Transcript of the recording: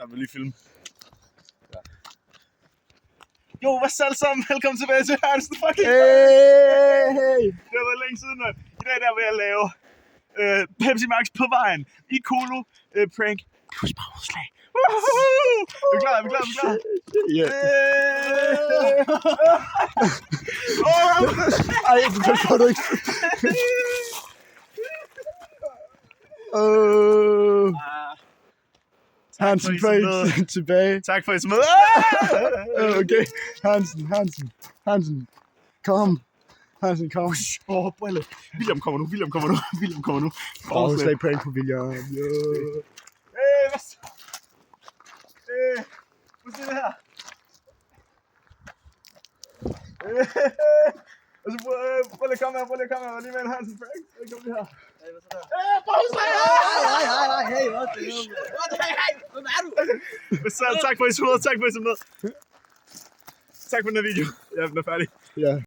Han vil lige filme. Ja. Jo, hvad så alle sammen? Velkommen tilbage til Hansen fucking Hey! Det har været længe siden, mand. I dag der vil jeg lave Pepsi Max på vejen i Kolo prank plus bagslag. Er vi klar? Ja. Ej, det får du ikke. Hansen prank tilbage. Tak for at I så med. Okay, Hansen. Kom. Hansen, kom. Brille. William kommer nu. Bagslag prank på William. Hvad så? Husk det her. Og så prøv lige at komme her, lige med en Hansen prank. Kom lige her. Bagslag! Hey, hvad er du? Så tak for at I så med. Tak for den her video. Ja, den er færdig. Ja.